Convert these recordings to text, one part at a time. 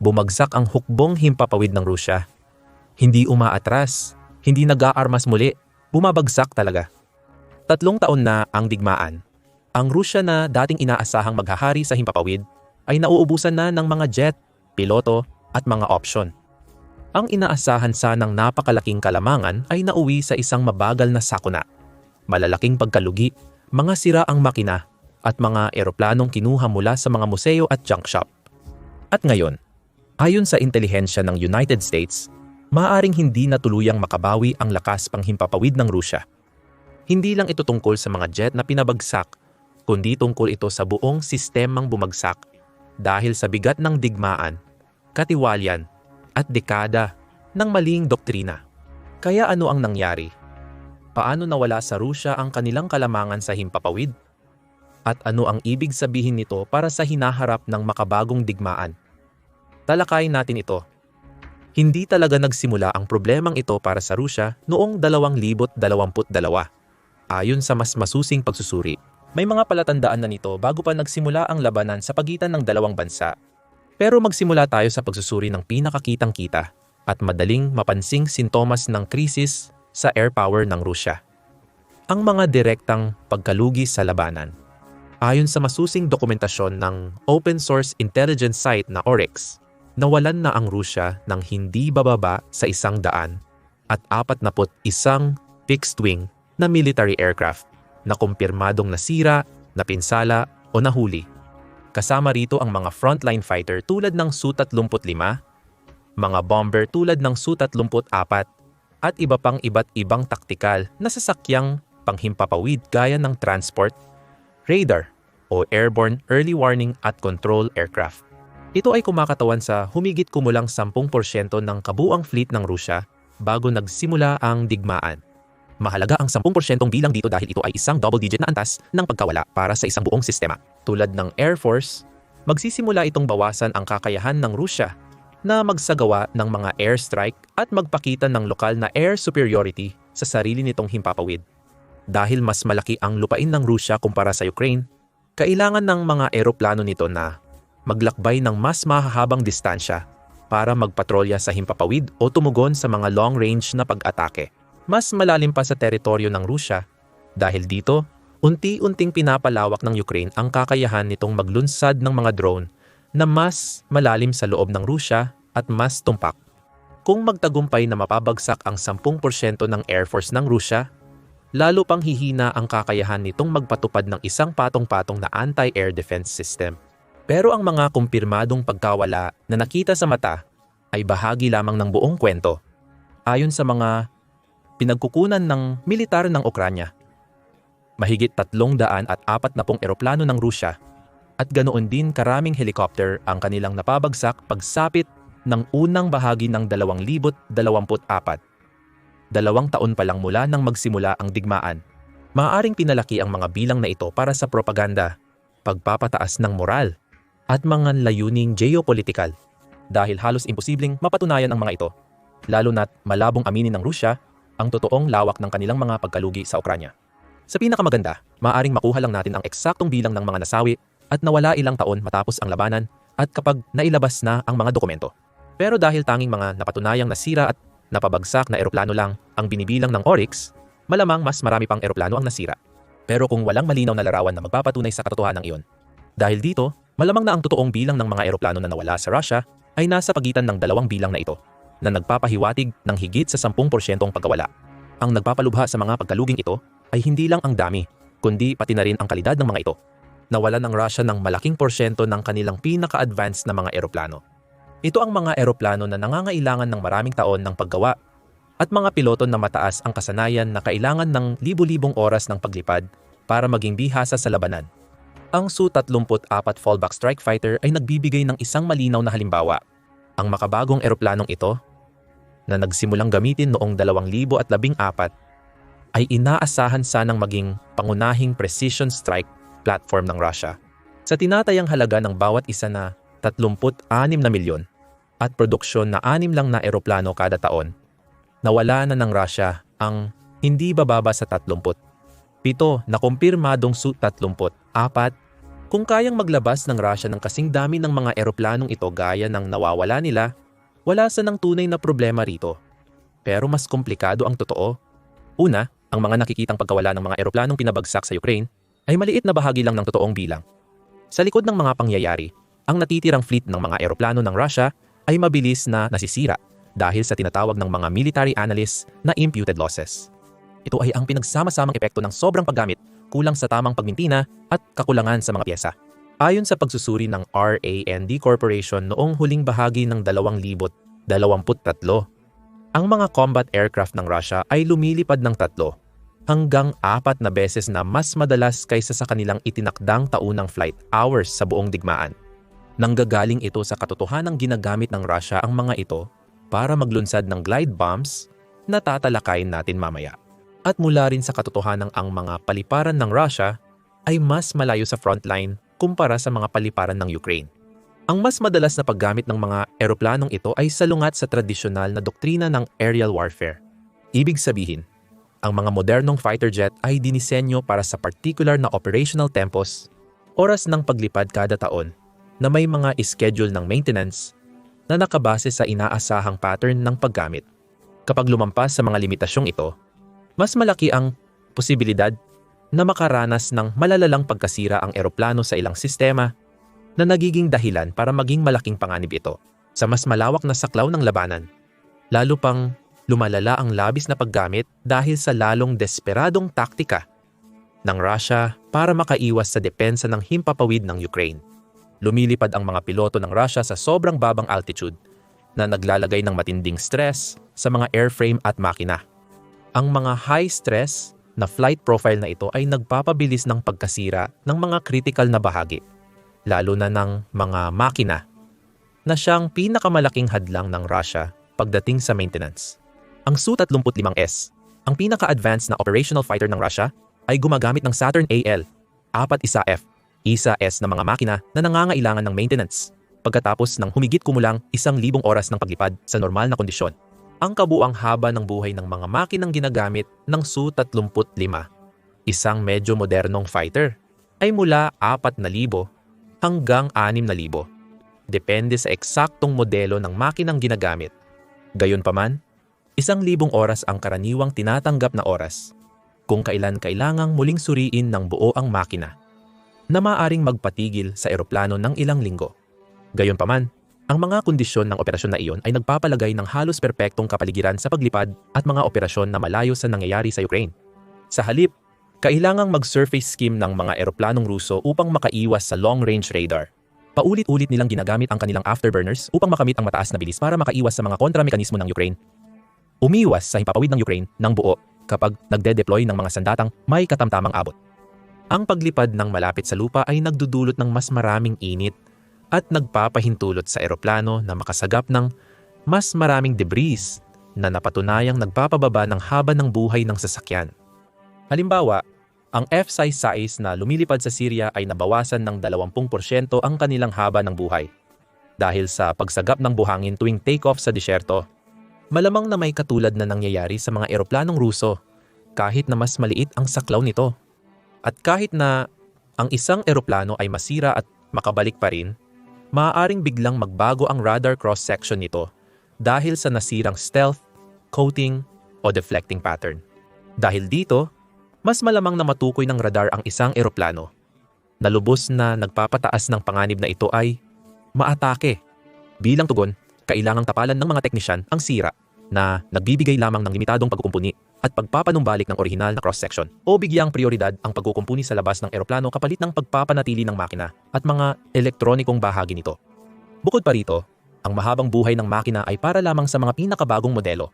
Bumagsak ang hukbong himpapawid ng Rusya. Hindi umaatras, hindi nag-aarmas muli, bumabagsak talaga. 3 taon na ang digmaan. Ang Rusya na dating inaasahang maghahari sa himpapawid ay nauubusan na ng mga jet, piloto at mga opsyon. Ang inaasahan sanang napakalaking kalamangan ay nauwi sa isang mabagal na sakuna. Malalaking pagkalugi, mga sira ang makina at mga eroplanong kinuha mula sa mga museo at junk shop. At ngayon, ayon sa intelihensya ng United States, maaaring hindi na tuluyang makabawi ang lakas panghimpapawid ng Rusya. Hindi lang ito tungkol sa mga jet na pinabagsak, kundi tungkol ito sa buong sistemang bumagsak dahil sa bigat ng digmaan, katiwalian, at dekada ng maling doktrina. Kaya ano ang nangyari? Paano nawala sa Rusya ang kanilang kalamangan sa himpapawid? At ano ang ibig sabihin nito para sa hinaharap ng makabagong digmaan? Talakayin natin ito. Hindi talaga nagsimula ang problemang ito para sa Rusya noong 2022. Ayon sa mas masusing pagsusuri, may mga palatandaan na nito bago pa nagsimula ang labanan sa pagitan ng dalawang bansa. Pero magsimula tayo sa pagsusuri ng pinakakitang-kita at madaling mapansing sintomas ng krisis sa air power ng Rusya. Ang mga direktang pagkalugi sa labanan. Ayon sa masusing dokumentasyon ng open source intelligence site na Oryx, nawalan na ang Rusya ng hindi bababa sa 100 at 41 fixed-wing na military aircraft na kumpirmadong nasira, napinsala o nahuli. Kasama rito ang mga frontline fighter tulad ng Su-35, mga bomber tulad ng Su-34 at iba pang iba't ibang taktikal na sasakyang panghimpapawid gaya ng transport, radar o airborne early warning at control aircraft. Ito ay kumakatawan sa humigit kumulang 10% ng kabuuang fleet ng Rusya bago nagsimula ang digmaan. Mahalaga ang 10% bilang dito dahil ito ay isang double-digit na antas ng pagkawala para sa isang buong sistema. Tulad ng Air Force, magsisimula itong bawasan ang kakayahan ng Rusya na magsagawa ng mga airstrike at magpakita ng lokal na air superiority sa sarili nitong himpapawid. Dahil mas malaki ang lupain ng Rusya kumpara sa Ukraine, kailangan ng mga eroplano nito na maglakbay ng mas mahahabang distansya para magpatrolya sa himpapawid o tumugon sa mga long-range na pag-atake. Mas malalim pa sa teritoryo ng Rusya dahil dito, unti-unting pinapalawak ng Ukraine ang kakayahan nitong maglunsad ng mga drone na mas malalim sa loob ng Rusya at mas tumpak. Kung magtagumpay na mapabagsak ang 10% ng Air Force ng Rusya, lalo pang hihina ang kakayahan nitong magpatupad ng isang patong-patong na anti-air defense system. Pero ang mga kumpirmadong pagkawala na nakita sa mata ay bahagi lamang ng buong kwento. Ayon sa mga pinagkukunan ng militar ng Ukranya, mahigit 340 eroplano ng Rusya at ganoon din karaming helicopter ang kanilang napabagsak pagsapit ng unang bahagi ng 2024. 2 taon pa lang mula nang magsimula ang digmaan. Maaaring pinalaki ang mga bilang na ito para sa propaganda, pagpapataas ng moral, at mga layuning geopolitikal dahil halos imposibleng mapatunayan ang mga ito, lalo na't malabong aminin ng Rusya ang totoong lawak ng kanilang mga pagkalugi sa Ukranya. Sa pinakamaganda, maaaring makuha lang natin ang eksaktong bilang ng mga nasawi at nawala ilang taon matapos ang labanan at kapag nailabas na ang mga dokumento. Pero dahil tanging mga napatunayang nasira at napabagsak na eroplano lang ang binibilang ng Oryx, malamang mas marami pang eroplano ang nasira. Pero kung walang malinaw na larawan na magpapatunay sa katotohanan ng iyon. Dahil dito, malamang na ang totoong bilang ng mga eroplano na nawala sa Russia ay nasa pagitan ng 2 bilang na ito, na nagpapahiwatig ng higit sa 10% pagkawala. Ang nagpapalubha sa mga pagkaluging ito ay hindi lang ang dami, kundi pati na rin ang kalidad ng mga ito. Nawalan ng Russia ng malaking porsyento ng kanilang pinaka-advanced na mga eroplano. Ito ang mga eroplano na nangangailangan ng maraming taon ng paggawa at mga piloto na mataas ang kasanayan na kailangan ng libu-libong oras ng paglipad para maging bihasa sa labanan. Ang Su-34 Fallback Strike Fighter ay nagbibigay ng isang malinaw na halimbawa. Ang makabagong eroplanong ito, na nagsimulang gamitin noong 2014, ay inaasahan sanang maging pangunahing precision strike platform ng Russia. Sa tinatayang halaga ng bawat isa na 36 na milyon at produksyon na 6 lang na eroplano kada taon, nawala na ng Russia ang hindi bababa sa 37 na kumpirmadong Su-34 Kung kayang maglabas ng Russia ng kasing dami ng mga eroplanong ito gaya ng nawawala nila, wala sanang tunay na problema rito. Pero mas komplikado ang totoo. Una, ang mga nakikitang pagkawala ng mga eroplanong pinabagsak sa Ukraine ay maliit na bahagi lang ng totoong bilang. Sa likod ng mga pangyayari, ang natitirang fleet ng mga eroplano ng Russia ay mabilis na nasisira dahil sa tinatawag ng mga military analysts na imputed losses. Ito ay ang pinagsama-samang epekto ng sobrang paggamit, kulang sa tamang pagmintina at kakulangan sa mga piyesa. Ayon sa pagsusuri ng RAND Corporation noong huling bahagi ng 2023, ang mga combat aircraft ng Russia ay lumilipad ng 3 hanggang 4 na beses na mas madalas kaysa sa kanilang itinakdang taunang flight hours sa buong digmaan. Nanggagaling ito sa katotohanang ginagamit ng Russia ang mga ito para maglunsad ng glide bombs na tatalakayin natin mamaya. At mula rin sa katotohanang ang mga paliparan ng Russia ay mas malayo sa frontline kumpara sa mga paliparan ng Ukraine. Ang mas madalas na paggamit ng mga eroplanong ito ay salungat sa tradisyonal na doktrina ng aerial warfare. Ibig sabihin, ang mga modernong fighter jet ay dinisenyo para sa particular na operational tempos, oras ng paglipad kada taon, na may mga schedule ng maintenance na nakabase sa inaasahang pattern ng paggamit. Kapag lumampas sa mga limitasyong ito, mas malaki ang posibilidad na makaranas ng malalalang pagkasira ang eroplano sa ilang sistema na nagiging dahilan para maging malaking panganib ito sa mas malawak na saklaw ng labanan. Lalo pang lumalala ang labis na paggamit dahil sa lalong desperadong taktika ng Russia para makaiwas sa depensa ng himpapawid ng Ukraine. Lumilipad ang mga piloto ng Russia sa sobrang babang altitude na naglalagay ng matinding stress sa mga airframe at makina. Ang mga high-stress na flight profile na ito ay nagpapabilis ng pagkasira ng mga critical na bahagi, lalo na ng mga makina, na siyang pinakamalaking hadlang ng Russia pagdating sa maintenance. Ang Su-35S, ang pinaka-advanced na operational fighter ng Russia, ay gumagamit ng Saturn AL-41F, ISA-S na mga makina na nangangailangan ng maintenance pagkatapos ng humigit kumulang 1,000 oras ng paglipad sa normal na kondisyon. Ang kabuang haba ng buhay ng mga makinang ginagamit ng Su-35, isang medyo modernong fighter, ay mula 4,000 hanggang 6,000. Depende sa eksaktong modelo ng makinang ginagamit. Gayunpaman, 1,000 oras ang karaniwang tinatanggap na oras kung kailan kailangang muling suriin ng buo ang makina na maaaring magpatigil sa eroplano ng ilang linggo. Gayunpaman, ang mga kondisyon ng operasyon na iyon ay nagpapalagay ng halos perpektong kapaligiran sa paglipad at mga operasyon na malayo sa nangyayari sa Ukraine. Sa halip, kailangang mag-surface skim ng mga eroplanong Ruso upang makaiwas sa long-range radar. Paulit-ulit nilang ginagamit ang kanilang afterburners upang makamit ang mataas na bilis para makaiwas sa mga kontramekanismo ng Ukraine. Umiwas sa himpapawid ng Ukraine ng buo kapag nagde-deploy ng mga sandatang may katamtamang abot. Ang paglipad ng malapit sa lupa ay nagdudulot ng mas maraming init at nagpapahintulot sa eroplano na makasagap ng mas maraming debris na napatunayang nagpapababa ng haba ng buhay ng sasakyan. Halimbawa, ang F-16 na lumilipad sa Syria ay nabawasan ng 20% ang kanilang haba ng buhay dahil sa pagsagap ng buhangin tuwing take-off sa disyerto. Malamang na may katulad na nangyayari sa mga eroplanong Ruso kahit na mas maliit ang saklaw nito. At kahit na ang isang eroplano ay masira at makabalik pa rin, maaaring biglang magbago ang radar cross-section nito dahil sa nasirang stealth, coating, o deflecting pattern. Dahil dito, mas malamang na matukoy ng radar ang isang eroplano. Nalubos na nagpapataas ng panganib na ito ay maatake. Bilang tugon, kailangang tapalan ng mga teknisyan ang sira na nagbibigay lamang ng limitadong pagkukumpuni at pagpapanumbalik ng orihinal na cross-section o bigyang prioridad ang pagkukumpuni sa labas ng eroplano kapalit ng pagpapanatili ng makina at mga elektronikong bahagi nito. Bukod pa rito, ang mahabang buhay ng makina ay para lamang sa mga pinakabagong modelo.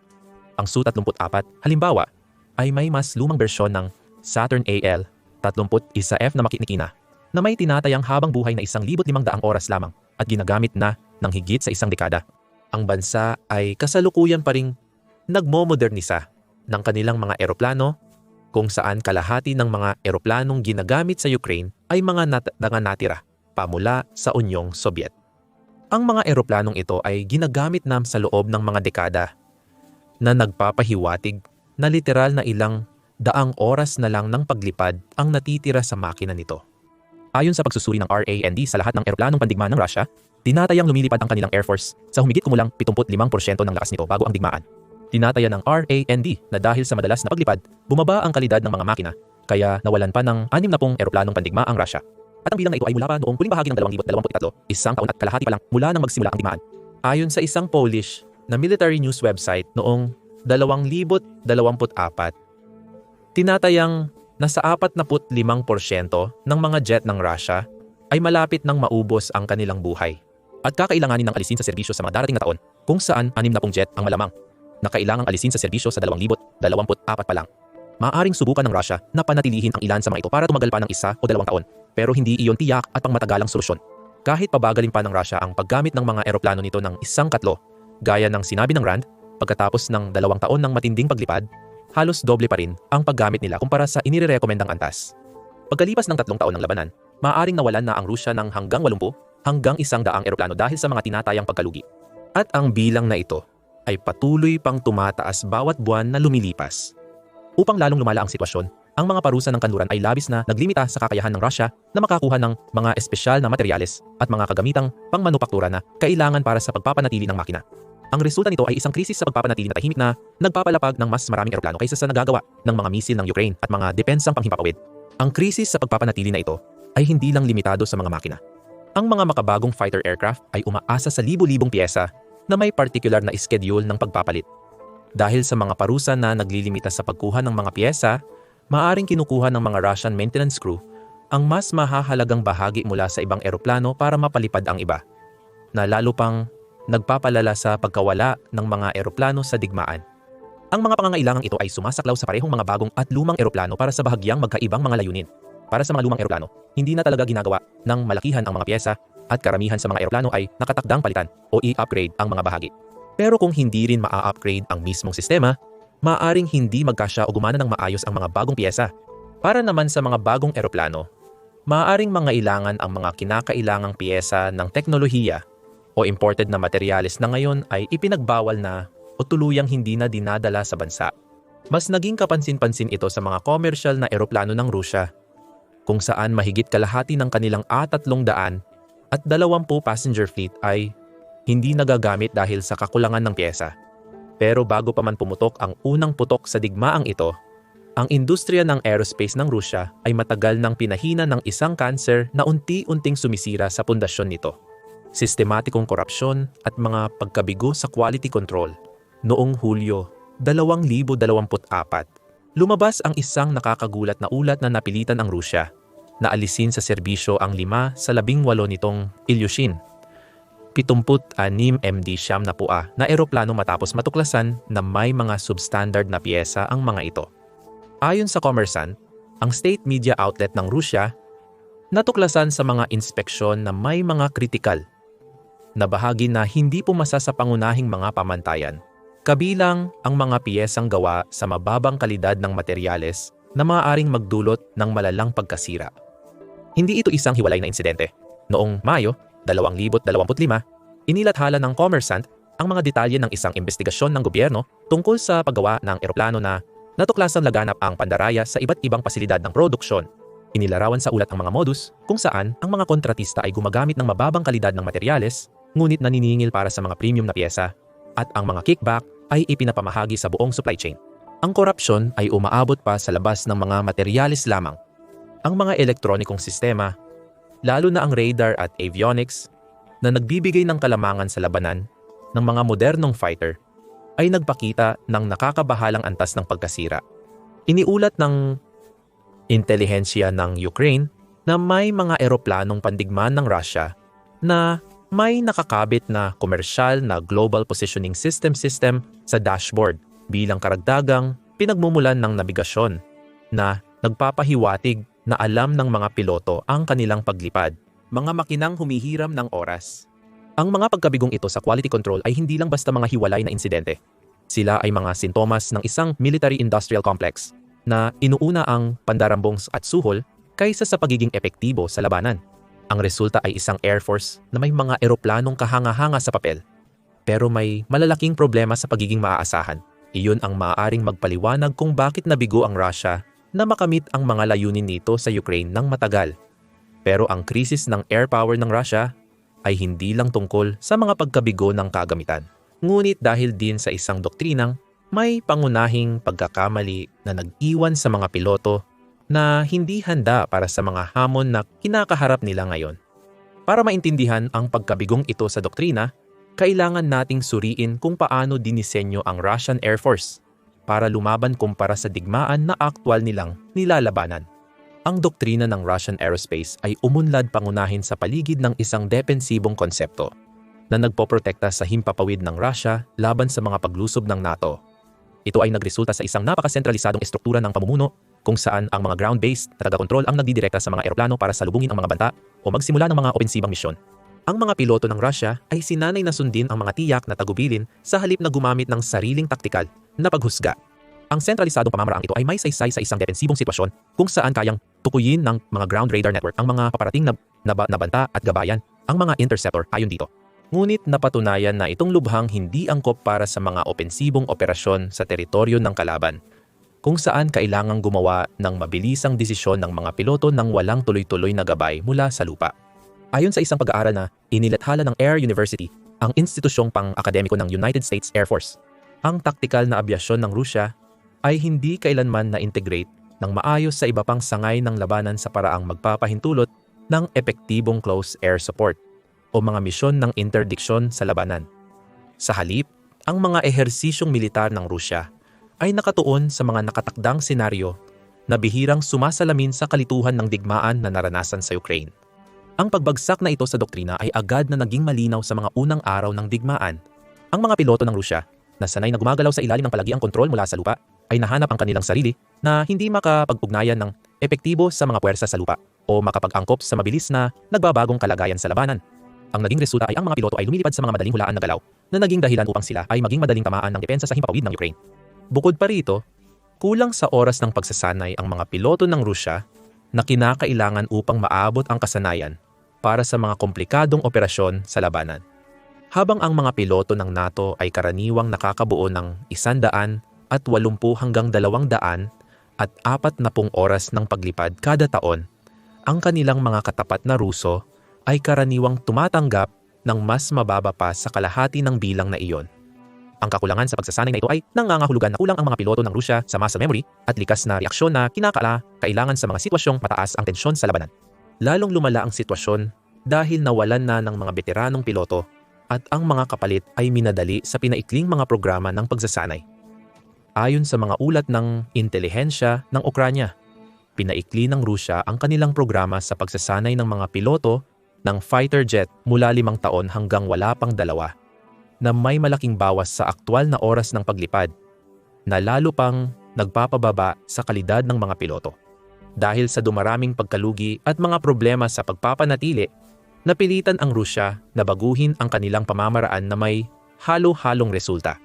Ang Su-34, halimbawa, ay may mas lumang bersyon ng Saturn AL-31F na makina na may tinatayang habang buhay na 1,500 oras lamang at ginagamit na ng higit sa 1 dekada. Ang bansa ay kasalukuyan pa ring nagmomodernisa ng kanilang mga eroplano kung saan kalahati ng mga eroplanong ginagamit sa Ukraine ay mga natira pa mula sa Unyong Sobyet. Ang mga eroplanong ito ay ginagamit na sa loob ng mga dekada na nagpapahiwatig na literal na ilang daang oras na lang ng paglipad ang natitira sa makina nito. Ayon sa pagsusuri ng RAND sa lahat ng eroplanong pandigma ng Russia, tinatayang lumilipad ang kanilang Air Force sa humigit kumulang 75% ng lakas nito bago ang digmaan. Tinataya ng RAND na dahil sa madalas na paglipad, bumaba ang kalidad ng mga makina, kaya nawalan pa ng 60 eroplanong pandigma ang Russia. At ang bilang na ito ay mula pa noong huling bahagi ng 2023, isang taon at kalahati pa lang mula nang magsimula ang digmaan. Ayon sa isang Polish na military news website noong 2024, tinatayang nasa 45% ng mga jet ng Russia ay malapit nang maubos ang kanilang buhay at kakailanganin ng alisin sa serbisyo sa mga darating na taon, kung saan 60 jet ang malamang na kailangang alisin sa serbisyo sa 2024 pa lang. Maaaring subukan ng Russia na panatilihin ang ilan sa mga ito para tumagal pa ng 1 o 2 taon, pero hindi iyon tiyak at pangmatagalang solusyon. Kahit pabagalin pa ng Russia ang paggamit ng mga eroplano nito ng 1 katlo, gaya ng sinabi ng RAND, pagkatapos ng 2 taon ng matinding paglipad, halos doble pa rin ang paggamit nila kumpara sa inirerekomendang antas. Pagkalipas ng 3 taon ng labanan, maaaring nawalan na ang Russia ng hanggang 80 hanggang 100 eroplano dahil sa mga tinatayang pagkalugi. At ang bilang na ito ay patuloy pang tumataas bawat buwan na lumilipas. Upang lalong lumala ang sitwasyon, ang mga parusa ng kanluran ay labis na naglimita sa kakayahan ng Russia na makakuha ng mga espesyal na materyales at mga kagamitang pangmanupaktura na kailangan para sa pagpapanatili ng makina. Ang resulta nito ay isang krisis sa pagpapanatili na tahimik na nagpapalapag ng mas maraming eroplano kaysa sa nagagawa ng mga misil ng Ukraine at mga depensang panghimpapawid. Ang krisis sa pagpapanatili na ito ay hindi lang limitado sa mga makina. Ang mga makabagong fighter aircraft ay umaasa sa libu-libong piyesa na may particular na schedule ng pagpapalit. Dahil sa mga parusa na naglilimita sa pagkuha ng mga piyesa, maaaring kinukuha ng mga Russian maintenance crew ang mas mahahalagang bahagi mula sa ibang eroplano para mapalipad ang iba, na lalo pang nagpapalala sa pagkawala ng mga eroplano sa digmaan. Ang mga pangangailangang ito ay sumasaklaw sa parehong mga bagong at lumang eroplano para sa bahagyang magkaibang mga layunin. Para sa mga lumang eroplano, hindi na talaga ginagawa ng malakihan ang mga piyesa at karamihan sa mga eroplano ay nakatakdang palitan o i-upgrade ang mga bahagi. Pero kung hindi rin maa-upgrade ang mismong sistema, maaaring hindi magkasya o gumana ng maayos ang mga bagong piyesa. Para naman sa mga bagong eroplano, maaaring mangailangan ang mga kinakailangang piyesa ng teknolohiya o imported na materyales na ngayon ay ipinagbawal na o tuluyang hindi na dinadala sa bansa. Mas naging kapansin-pansin ito sa mga commercial na eroplano ng Rusya, kung saan mahigit kalahati ng kanilang A300 at 20 passenger fleet ay hindi nagagamit dahil sa kakulangan ng piyesa. Pero bago pa man pumutok ang unang putok sa digmaang ito, ang industriya ng aerospace ng Rusya ay matagal nang pinahina ng isang cancer na unti-unting sumisira sa pundasyon nito. Sistematikong korupsyon at mga pagkabigo sa quality control. Noong Hulyo 2024, lumabas ang isang nakakagulat na ulat na napilitan ang Rusya na alisin sa serbisyo ang 5 sa 18 nitong Ilyushin, 76 MD-siyam na pua na eroplano matapos matuklasan na may mga substandard na piyesa ang mga ito. Ayon sa Kommersant, ang state media outlet ng Rusya, natuklasan sa mga inspeksyon na may mga kritikal na bahagi na hindi pumasa sa pangunahing mga pamantayan, kabilang ang mga piyesang gawa sa mababang kalidad ng materyales na maaaring magdulot ng malalang pagkasira. Hindi ito isang hiwalay na insidente. Noong Mayo 2025, inilathala ng Kommersant ang mga detalye ng isang investigasyon ng gobyerno tungkol sa paggawa ng eroplano na natuklasan laganap ang pandaraya sa iba't ibang pasilidad ng produksyon. Inilarawan sa ulat ang mga modus kung saan ang mga kontratista ay gumagamit ng mababang kalidad ng materyales ngunit naniningil para sa mga premium na piyesa at ang mga kickback ay ipinapamahagi sa buong supply chain. Ang korupsyon ay umaabot pa sa labas ng mga materyales lamang. Ang mga elektronikong sistema, lalo na ang radar at avionics, na nagbibigay ng kalamangan sa labanan ng mga modernong fighter, ay nagpakita ng nakakabahalang antas ng pagkasira. Iniulat ng intelihensya ng Ukraine na may mga eroplanong pandigmaan ng Russia na may nakakabit na komersyal na Global Positioning System sa dashboard bilang karagdagang pinagmumulan ng nabigasyon na nagpapahiwatig na alam ng mga piloto ang kanilang paglipad, mga makinang humihiram ng oras. Ang mga pagkabigong ito sa quality control ay hindi lang basta mga hiwalay na insidente. Sila ay mga sintomas ng isang military-industrial complex na inuuna ang pandarambong at suhol kaysa sa pagiging epektibo sa labanan. Ang resulta ay isang Air Force na may mga eroplanong kahanga-hanga sa papel, pero may malalaking problema sa pagiging maaasahan. Iyon ang maaaring magpaliwanag kung bakit nabigo ang Russia na makamit ang mga layunin nito sa Ukraine ng matagal. Pero ang krisis ng air power ng Russia ay hindi lang tungkol sa mga pagkabigo ng kagamitan. Ngunit dahil din sa isang doktrinang may pangunahing pagkakamali na nag-iwan sa mga piloto na hindi handa para sa mga hamon na kinakaharap nila ngayon. Para maintindihan ang pagkabigong ito sa doktrina, kailangan nating suriin kung paano dinisenyo ang Russian Air Force para lumaban kumpara sa digmaan na aktwal nilang nilalabanan. Ang doktrina ng Russian Aerospace ay umunlad pangunahin sa paligid ng isang depensibong konsepto na nagpoprotekta sa himpapawid ng Russia laban sa mga paglusob ng NATO. Ito ay nagresulta sa isang napakasentralisadong estruktura ng pamumuno kung saan ang mga ground-based na taga-kontrol ang nagdidirekta sa mga eroplano para salubungin ang mga banta o magsimula ng mga opensibang misyon. Ang mga piloto ng Russia ay sinanay na sundin ang mga tiyak na tagubilin sa halip na gumamit ng sariling taktikal na paghusga. Ang sentralisadong pamamaraang ito ay may saysay sa isang depensibong sitwasyon kung saan kayang tukuyin ng mga ground radar network ang mga paparating na banta at gabayan, ang mga interceptor ayon dito. Ngunit napatunayan na itong lubhang hindi angkop para sa mga opensibong operasyon sa teritoryo ng kalaban, kung saan kailangang gumawa ng mabilisang desisyon ng mga piloto nang walang tuloy-tuloy na gabay mula sa lupa. Ayon sa isang pag-aaral na inilathala ng Air University, ang institusyong pang-akademiko ng United States Air Force, ang taktikal na abyasyon ng Rusya ay hindi kailanman na-integrate ng maayos sa iba pang sangay ng labanan sa paraang magpapahintulot ng epektibong close air support o mga misyon ng interdiction sa labanan. Sa halip, ang mga ehersisyong militar ng Rusya ay nakatuon sa mga nakatakdang senaryo na bihirang sumasalamin sa kalituhan ng digmaan na naranasan sa Ukraine. Ang pagbagsak na ito sa doktrina ay agad na naging malinaw sa mga unang araw ng digmaan. Ang mga piloto ng Rusya na sanay na gumagalaw sa ilalim ng palagiang kontrol mula sa lupa ay nahanap ang kanilang sarili na hindi makapag-ugnayan ng epektibo sa mga puwersa sa lupa o makapag-angkop sa mabilis na nagbabagong kalagayan sa labanan. Ang naging resulta ay ang mga piloto ay lumilipad sa mga madaling hulaan na galaw na naging dahilan upang sila ay maging madaling tamaan ng depensa sa himpapawid ng Ukraine. Bukod pa rito, kulang sa oras ng pagsasanay ang mga piloto ng Rusya na kinakailangan upang maabot ang kasanayan para sa mga komplikadong operasyon sa labanan. Habang ang mga piloto ng NATO ay karaniwang nakakabuo ng 180 hanggang 200 at 40 oras ng paglipad kada taon, ang kanilang mga katapat na Ruso ay karaniwang tumatanggap ng mas mababa pa sa kalahati ng bilang na iyon. Ang kakulangan sa pagsasanay na ito ay nangangahulugan na kulang ang mga piloto ng Rusya sa muscle memory at likas na reaksyon na kailangan sa mga sitwasyong mataas ang tensyon sa labanan. Lalong lumala ang sitwasyon dahil nawalan na ng mga veteranong piloto at ang mga kapalit ay minadali sa pinaikling mga programa ng pagsasanay. Ayon sa mga ulat ng intelihensya ng Ukranya, pinaikli ng Rusya ang kanilang programa sa pagsasanay ng mga piloto ng fighter jet mula 5 taon hanggang wala pang 2, na may malaking bawas sa aktwal na oras ng paglipad, na lalo pang nagpapababa sa kalidad ng mga piloto. Dahil sa dumaraming pagkalugi at mga problema sa pagpapanatili, napilitan ang Rusya na baguhin ang kanilang pamamaraan na may halo-halong resulta.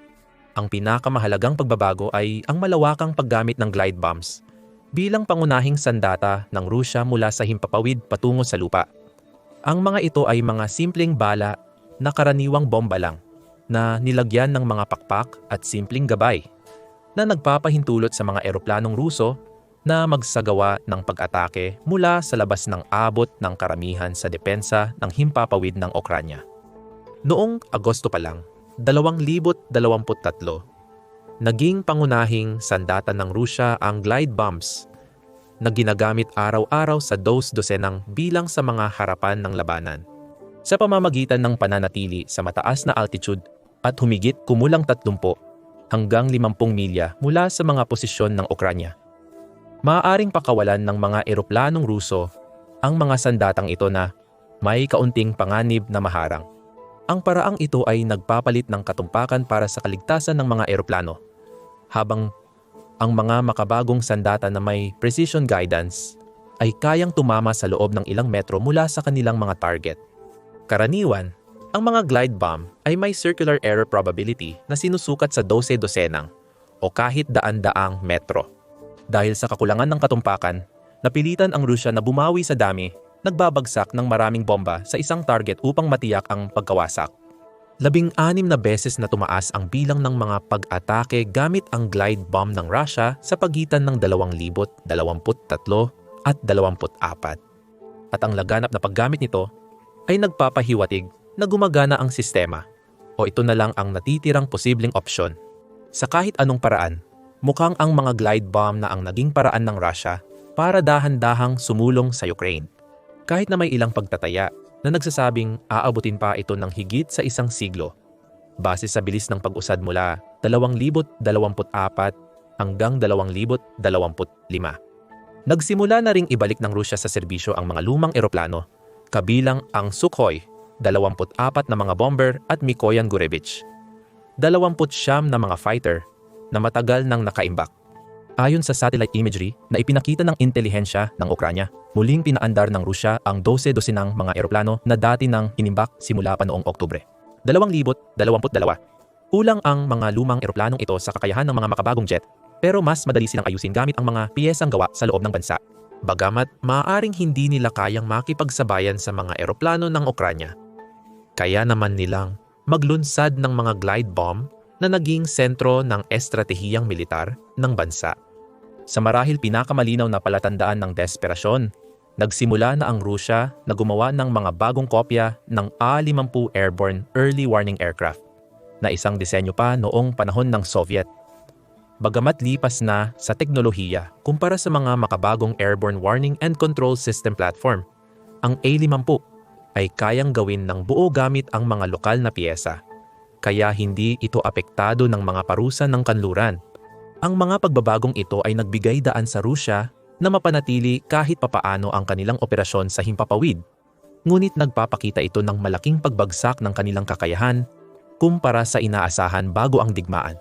Ang pinakamahalagang pagbabago ay ang malawakang paggamit ng glide bombs bilang pangunahing sandata ng Rusya mula sa himpapawid patungo sa lupa. Ang mga ito ay mga simpleng bala na karaniwang bomba lang na nilagyan ng mga pakpak at simpleng gabay na nagpapahintulot sa mga eroplanong Ruso na magsagawa ng pag-atake mula sa labas ng abot ng karamihan sa depensa ng himpapawid ng Ukranya. Noong Agosto pa lang, 2023, naging pangunahing sandata ng Rusya ang glide bombs na ginagamit araw-araw sa dosenang bilang sa mga harapan ng labanan sa pamamagitan ng pananatili sa mataas na altitude at humigit kumulang 30 hanggang 50 milya mula sa mga posisyon ng Ukranya. Maaaring pakawalan ng mga eroplanong Ruso ang mga sandatang ito na may kaunting panganib na maharang. Ang paraang ito ay nagpapalit ng katumpakan para sa kaligtasan ng mga eroplano, habang ang mga makabagong sandata na may precision guidance ay kayang tumama sa loob ng ilang metro mula sa kanilang mga target. Karaniwan, ang mga glide bomb ay may circular error probability na sinusukat sa dosenang o kahit daan-daang metro. Dahil sa kakulangan ng katumpakan, napilitan ang Rusya na bumawi sa dami, nagbabagsak ng maraming bomba sa isang target upang matiyak ang pagkawasak. 16 na beses na tumaas ang bilang ng mga pag-atake gamit ang glide bomb ng Russia sa pagitan ng 2023 at 24. at ang laganap na paggamit nito ay nagpapahiwatig na gumagana ang sistema o ito na lang ang natitirang posibleng opsyon. Sa kahit anong paraan, mukhang ang mga glide bomb na ang naging paraan ng Russia para dahan-dahang sumulong sa Ukraine. Kahit na may ilang pagtataya na nagsasabing aabutin pa ito ng higit sa isang siglo, base sa bilis ng pag-usad mula 2024 hanggang 2025. Nagsimula na ring ibalik ng Rusya sa serbisyo ang mga lumang eroplano, kabilang ang Sukhoi 24 na mga bomber at Mikoyan Gurevich, 29 na mga fighter na matagal nang nakaimbak. Ayon sa satellite imagery na ipinakita ng intelihensya ng Ukranya, muling pinaandar ng Rusya ang 12 mga eroplano na dati nang inimbak simula pa noong Oktubre 2022. Kulang ang mga lumang eroplanong ito sa kakayahan ng mga makabagong jet, pero mas madali silang ayusin gamit ang mga piyesang gawa sa loob ng bansa. Bagamat maaaring hindi nila kayang makipagsabayan sa mga eroplano ng Ukranya, kaya naman nilang maglunsad ng mga glide bomb na naging sentro ng estratehiyang militar ng bansa. Sa marahil pinakamalinaw na palatandaan ng desperasyon, nagsimula na ang Rusya na gumawa ng mga bagong kopya ng A-50 Airborne Early Warning Aircraft na isang disenyo pa noong panahon ng Soviet. Bagamat lipas na sa teknolohiya kumpara sa mga makabagong Airborne Warning and Control System platform, ang A-50 ay kayang gawin ng buo gamit ang mga lokal na piyesa, kaya hindi ito apektado ng mga parusa ng kanluran. Ang mga pagbabagong ito ay nagbigay daan sa Rusya na mapanatili kahit papaano ang kanilang operasyon sa himpapawid, ngunit nagpapakita ito ng malaking pagbagsak ng kanilang kakayahan kumpara sa inaasahan bago ang digmaan.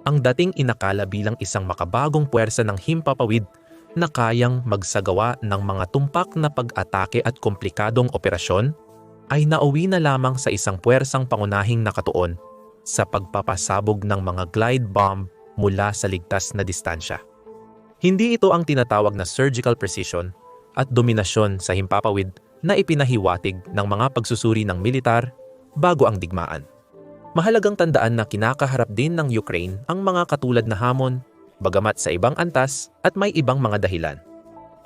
Ang dating inakala bilang isang makabagong puwersa ng himpapawid na kayang magsagawa ng mga tumpak na pag-atake at komplikadong operasyon ay nauwi na lamang sa isang puwersang pangunahing nakatuon sa pagpapasabog ng mga glide bomb mula sa ligtas na distansya. Hindi ito ang tinatawag na surgical precision at dominasyon sa himpapawid na ipinahiwatig ng mga pagsusuri ng militar bago ang digmaan. Mahalagang tandaan na kinakaharap din ng Ukraine ang mga katulad na hamon, bagamat sa ibang antas at may ibang mga dahilan.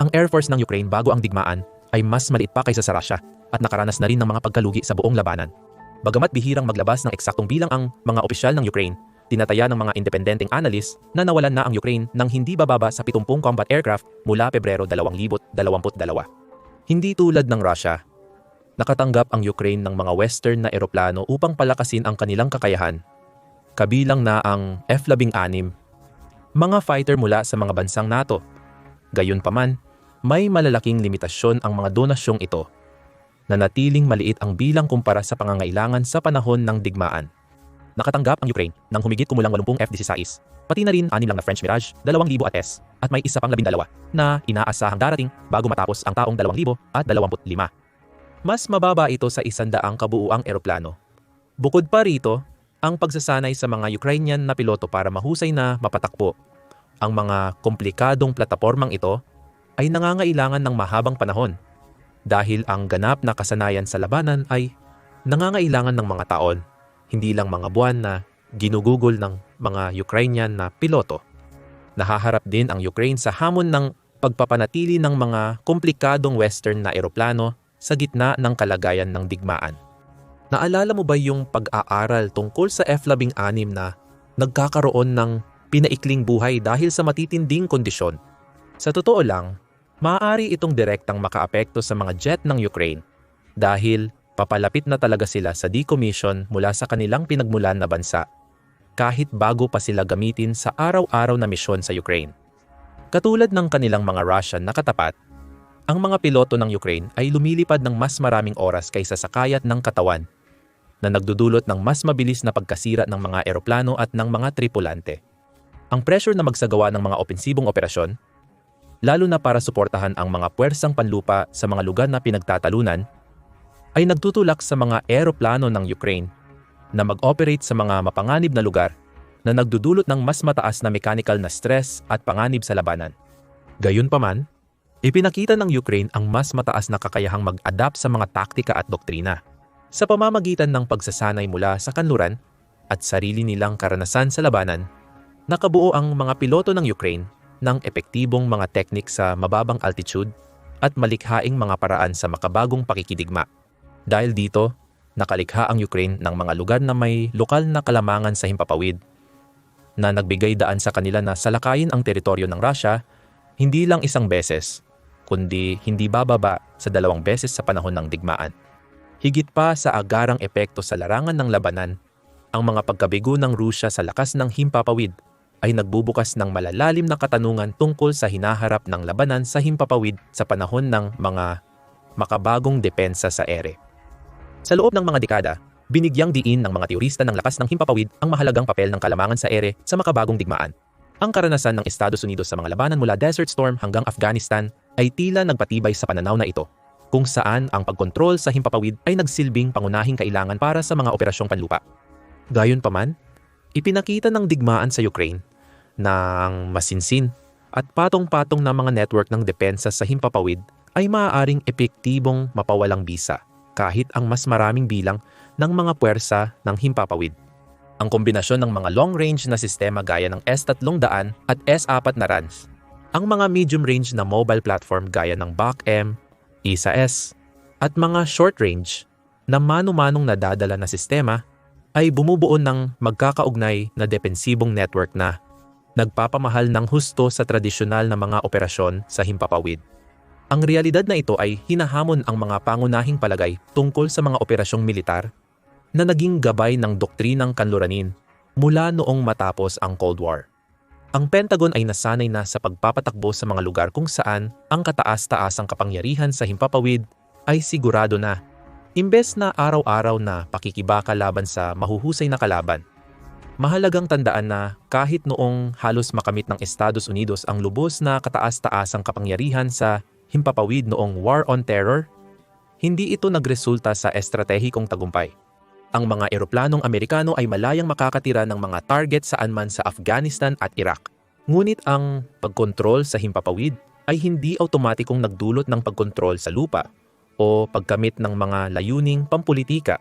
Ang Air Force ng Ukraine bago ang digmaan ay mas maliit pa kaysa sa Russia at nakaranas na rin ng mga pagkalugi sa buong labanan. Bagamat bihirang maglabas ng eksaktong bilang ang mga opisyal ng Ukraine, tinataya ng mga independenteng analyst na nawalan na ang Ukraine ng hindi bababa sa 70 combat aircraft mula Pebrero 2022. Hindi tulad ng Russia, nakatanggap ang Ukraine ng mga Western na eroplano upang palakasin ang kanilang kakayahan, kabilang na ang F-16, mga fighter mula sa mga bansang NATO. Gayunpaman, may malalaking limitasyon ang mga donasyong ito, na natiling maliit ang bilang kumpara sa pangangailangan sa panahon ng digmaan. Nakatanggap ang Ukraine ng humigit kumulang 80 F-16, pati na rin 6 lang na French Mirage 2000 S at may isa pang 12 na inaasahang darating bago matapos ang taong 2025. Mas mababa ito sa 100 kabuuang eroplano. Bukod pa rito, ang pagsasanay sa mga Ukrainian na piloto para mahusay na mapatakbo ang mga komplikadong platapormang ito ay nangangailangan ng mahabang panahon, dahil ang ganap na kasanayan sa labanan ay nangangailangan ng mga taon, hindi lang mga buwan na ginugugol ng mga Ukrainian na piloto. Nahaharap din ang Ukraine sa hamon ng pagpapanatili ng mga komplikadong Western na eroplano sa gitna ng kalagayan ng digmaan. Naalala mo ba yung pag-aaral tungkol sa F-16 na nagkakaroon ng pinaikling buhay dahil sa matitinding kondisyon? Sa totoo lang, maaari itong direktang makaapekto sa mga jet ng Ukraine dahil papalapit na talaga sila sa decommission mula sa kanilang pinagmulan na bansa, kahit bago pa sila gamitin sa araw-araw na misyon sa Ukraine. Katulad ng kanilang mga Russian na katapat, ang mga piloto ng Ukraine ay lumilipad ng mas maraming oras kaysa sa kayat ng katawan, na nagdudulot ng mas mabilis na pagkasira ng mga eroplano at ng mga tripulante. Ang pressure na magsagawa ng mga opensibong operasyon, lalo na para suportahan ang mga puwersang panlupa sa mga lugar na pinagtatalunan, ay nagtutulak sa mga eroplano ng Ukraine na mag-operate sa mga mapanganib na lugar na nagdudulot ng mas mataas na mechanical na stress at panganib sa labanan. Gayunpaman, ipinakita ng Ukraine ang mas mataas na kakayahang mag-adapt sa mga taktika at doktrina sa pamamagitan ng pagsasanay mula sa kanluran at sarili nilang karanasan sa labanan. Nakabuo ang mga piloto ng Ukraine ng epektibong mga teknik sa mababang altitude at malikhaing mga paraan sa makabagong pakikidigma. Dahil dito, nakalikha ang Ukraine ng mga lugar na may lokal na kalamangan sa himpapawid na nagbigay daan sa kanila na salakayin ang teritoryo ng Russia hindi lang isang beses, kundi hindi bababa sa 2 beses sa panahon ng digmaan. Higit pa sa agarang epekto sa larangan ng labanan, ang mga pagkabigo ng Rusya sa lakas ng himpapawid ay nagbubukas ng malalalim na katanungan tungkol sa hinaharap ng labanan sa himpapawid sa panahon ng mga makabagong depensa sa ere. Sa loob ng mga dekada, binigyang diin ng mga teorista ng lakas ng himpapawid ang mahalagang papel ng kalamangan sa ere sa makabagong digmaan. Ang karanasan ng Estados Unidos sa mga labanan mula Desert Storm hanggang Afghanistan ay tila nagpatibay sa pananaw na ito, kung saan ang pagkontrol sa himpapawid ay nagsilbing pangunahing kailangan para sa mga operasyong panlupa. Gayunpaman, ipinakita ng digmaan sa Ukraine na ang masinsin at patong-patong na mga network ng depensa sa himpapawid ay maaaring epektibong mapawalang bisa kahit ang mas maraming bilang ng mga puwersa ng himpapawid. Ang kombinasyon ng mga long-range na sistema gaya ng S-300 at S-4 na RANs, ang mga medium-range na mobile platform gaya ng BAC-M, ISA-S, at mga short-range na mano-manong nadadala na sistema ay bumubuo ng magkakaugnay na depensibong network na nagpapamahal ng husto sa tradisyonal na mga operasyon sa himpapawid. Ang realidad na ito ay hinahamon ang mga pangunahing palagay tungkol sa mga operasyong militar na naging gabay ng doktrinang kanluranin mula noong matapos ang Cold War. Ang Pentagon ay nasanay na sa pagpapatakbo sa mga lugar kung saan ang kataas-taasang kapangyarihan sa himpapawid ay sigurado na, imbes na araw-araw na pakikibaka laban sa mahuhusay na kalaban. Mahalagang tandaan na kahit noong halos makamit ng Estados Unidos ang lubos na kataas-taasang kapangyarihan sa himpapawid noong War on Terror, hindi ito nagresulta sa estratehikong tagumpay. Ang mga eroplanong Amerikano ay malayang makakatira ng mga target saan man sa Afghanistan at Iraq. Ngunit ang pagkontrol sa himpapawid ay hindi automatikong nagdulot ng pagkontrol sa lupa o pagkamit ng mga layuning pampulitika.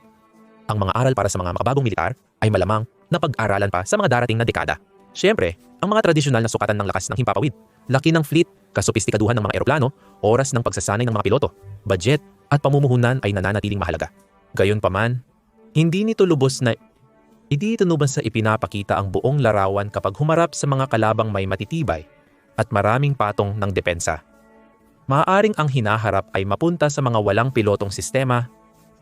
Ang mga aral para sa mga makabagong militar ay malamang na pag-aralan pa sa mga darating na dekada. Siyempre, ang mga tradisyonal na sukatan ng lakas ng himpapawid, laki ng fleet, kasopistikaduhan ng mga eroplano, oras ng pagsasanay ng mga piloto, budget, at pamumuhunan ay nananatiling mahalaga. Gayunpaman, hindi nito lubos na sa ipinapakita ang buong larawan kapag humarap sa mga kalabang may matitibay at maraming patong ng depensa. Maaaring ang hinaharap ay mapunta sa mga walang pilotong sistema,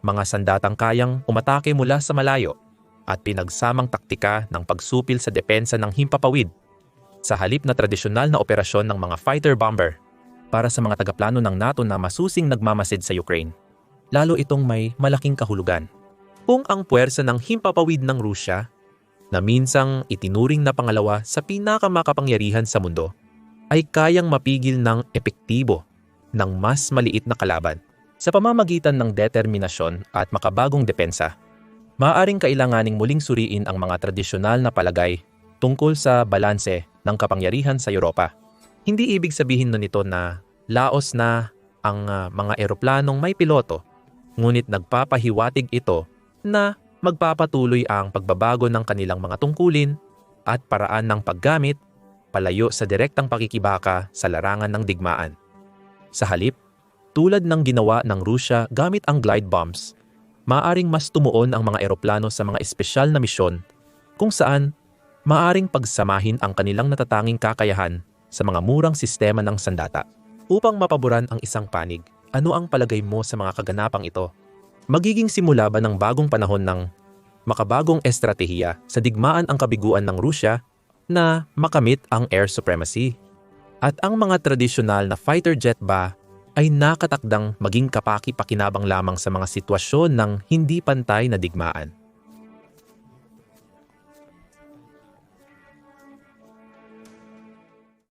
mga sandatang kayang umatake mula sa malayo, at pinagsamang taktika ng pagsupil sa depensa ng himpapawid sa halip na tradisyonal na operasyon ng mga fighter bomber para sa mga tagaplano ng NATO na masusing nagmamasid sa Ukraine. Lalo itong may malaking kahulugan. Kung ang puwersa ng himpapawid ng Rusya, na minsang itinuring na pangalawa sa pinakamakapangyarihan sa mundo, ay kayang mapigil ng epektibo ng mas maliit na kalaban sa pamamagitan ng determinasyon at makabagong depensa. Maaaring kailanganing muling suriin ang mga tradisyonal na palagay tungkol sa balanse ng kapangyarihan sa Europa. Hindi ibig sabihin nito na laos na ang mga eroplanong may piloto, ngunit nagpapahiwatig ito na magpapatuloy ang pagbabago ng kanilang mga tungkulin at paraan ng paggamit palayo sa direktang pakikibaka sa larangan ng digmaan. Sa halip, tulad ng ginawa ng Rusya gamit ang glide bombs, maaaring mas tumuon ang mga eroplano sa mga espesyal na misyon kung saan maaaring pagsamahin ang kanilang natatanging kakayahan sa mga murang sistema ng sandata. Upang mapaboran ang isang panig, ano ang palagay mo sa mga kaganapang ito? Magiging simula ba ng bagong panahon ng makabagong estratehiya sa digmaan ang kabiguan ng Rusya na makamit ang air supremacy? At ang mga tradisyonal na fighter jet ba ay nakatakdang maging kapaki-pakinabang lamang sa mga sitwasyon ng hindi pantay na digmaan?